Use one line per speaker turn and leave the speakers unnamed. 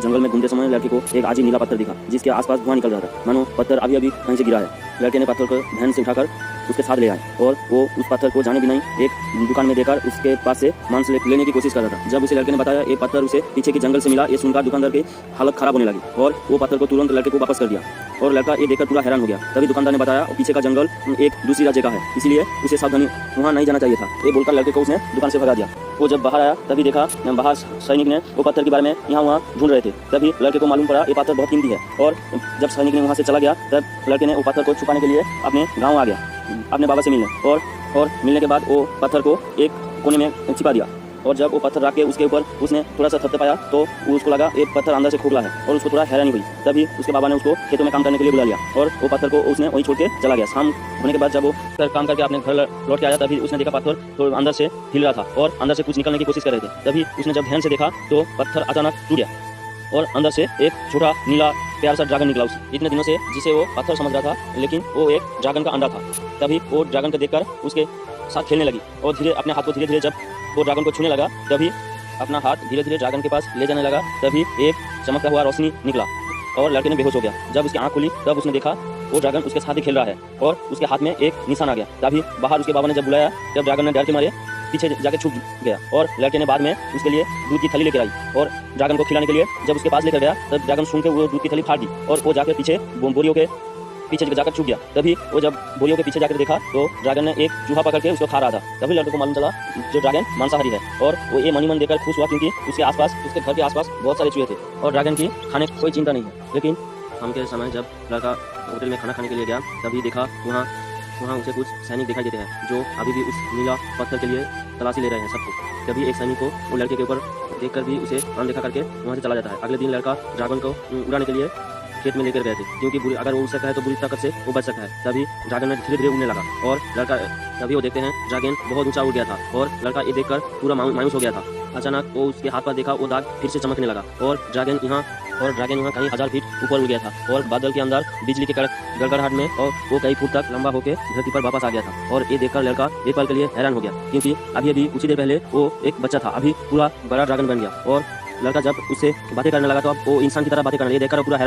जंगल में घूमते समय लड़के को एक आजी नीला पत्थर दिखा जिसके आसपास धुआं निकल रहा था, मानो पत्थर अभी अभी कहीं से गिरा है। लड़के ने पत्थर को ध्यान से उठाकर उसके साथ ले आए और वो उस पत्थर को जाने भी नहीं एक दुकान में देकर उसके पास से मांस लेने की कोशिश कर रहा था। जब उसे लड़के ने बताया ये पत्थर उसे पीछे के जंगल से मिला, ये सुनकर दुकानदार की हालत खराब होने लगी और वो पत्थर को तुरंत लड़के को वापस कर दिया और लड़का ये देखकर पूरा हैरान हो गया। तभी दुकानदार ने बताया पीछे का जंगल एक दूसरी राज्य का है, इसलिए उसे सावधानी वहाँ नहीं जाना चाहिए था। ये बोलकर लड़के को उसने दुकान से भगा दिया। वो जब बाहर आया तभी देखा बाहर सैनिक ने वो पत्थर के बारे में यहाँ वहाँ ढूंढ रहे थे। तभी लड़के को मालूम पड़ा ये पत्थर बहुत कीमती है और जब सैनिक ने वहाँ से चला गया तब लड़के ने वो पत्थर को छुपाने के लिए अपने गाँव आ गया अपने बाबा से मिलने और मिलने के बाद वो पत्थर को एक कोने में छिपा दिया और जब वो पत्थर रख के उसके ऊपर उसने थोड़ा सा थपथपाया तो उसको लगा ये पत्थर अंदर से खोखला है और उसको थोड़ा हैरानी हुई। तभी उसके बाबा ने उसको खेतों में काम करने के लिए बुला लिया और वो पत्थर को उसने वहीं छोड़ के चला गया। शाम होने के बाद जब वो काम करके अपने घर लौट के आया तभी उसने देखा पत्थर तो अंदर से हिल रहा था और अंदर से कुछ निकलने की कोशिश कर रहे थे। तभी उसने जब ध्यान से देखा तो पत्थर अचानक टूट गया और अंदर से एक छोटा नीला प्यारा सा ड्रैगन निकला। इतने दिनों से जिसे वो पत्थर समझ रहा था लेकिन वो एक ड्रैगन का अंडा था। तभी वो ड्रैगन को देखकर उसके साथ खेलने लगी और धीरे अपने हाथ को धीरे धीरे जब वो ड्रैगन को छूने लगा तभी अपना हाथ धीरे धीरे ड्रैगन के पास ले जाने लगा। तभी एक चमकता हुआ रोशनी निकला और लड़के ने बेहोश हो गया। जब उसकी आंख खुली तब उसने देखा वो ड्रैगन उसके साथ ही खेल रहा है और उसके हाथ में एक निशान आ गया। तभी बाहर उसके बाबा ने जब बुलाया तब ड्रैगन ने डर के मारे पीछे जाके छुप गया और लड़के ने बाद में उसके लिए दूध की थैली लेकर आई और ड्रैगन को खिलाने के लिए जब उसके पास लेकर गया तब ड्रैगन सुन के वो दूध की थैली फाड़ दी और वो जाकर पीछे बोरियों के पीछे जाकर छुप गया। तभी वो जब बोरियों के पीछे जाकर देखा तो ड्रैगन ने एक चूहा पकड़ के उसको खा रहा था। तभी लड़के को मालूम चला जो ड्रैगन मांसाहारी है और वो ये मन देखकर खुश हुआ क्योंकि उसके घर के आसपास बहुत सारे चूहे थे और ड्रैगन की खाने की कोई चिंता नहीं है। लेकिन शाम के समय जब लड़का होटल में खाना खाने के लिए गया तभी देखा वहाँ उसे कुछ सैनिक दिखाई देते हैं जो अभी भी उस नीला पत्थर के लिए तलाशी ले रहे हैं सबको। तभी एक सैनिक को वो लड़के के ऊपर देखकर भी उसे अनदेखा करके वहाँ से चला जाता है। अगले दिन लड़का ड्रैगन को उड़ाने के लिए खेत में लेकर गए थे क्योंकि अगर वो उड़ सकता है तो बुरी ताकत से वो बच सकता है। तभी ड्रैगन में धीरे धीरे उड़ने लगा और लड़का तभी वो देखते हैं ड्रैगन बहुत ऊंचा उड़ गया था और लड़का ये देखकर पूरा मायूस हो गया था। अचानक वो उसके हाथ पर देखा वो दाग फिर से चमकने लगा और ड्रैगन यहाँ कहीं 1000 फीट ऊपर उड़ गया था और बादल के अंदर बिजली के गड़गड़ाहट में और वो कई फुट तक लंबा होकर धरती पर वापस आ गया था। और ये देखकर लड़का एक पल के लिए हैरान हो गया क्योंकि अभी कुछ ही देर पहले वो एक बच्चा था, अभी पूरा बड़ा ड्रैगन बन गया। और लड़का जब उससे बातें करने लगा तो अब वो इंसान की तरह बातें करने लगा। ये देखकर पूरा हैरान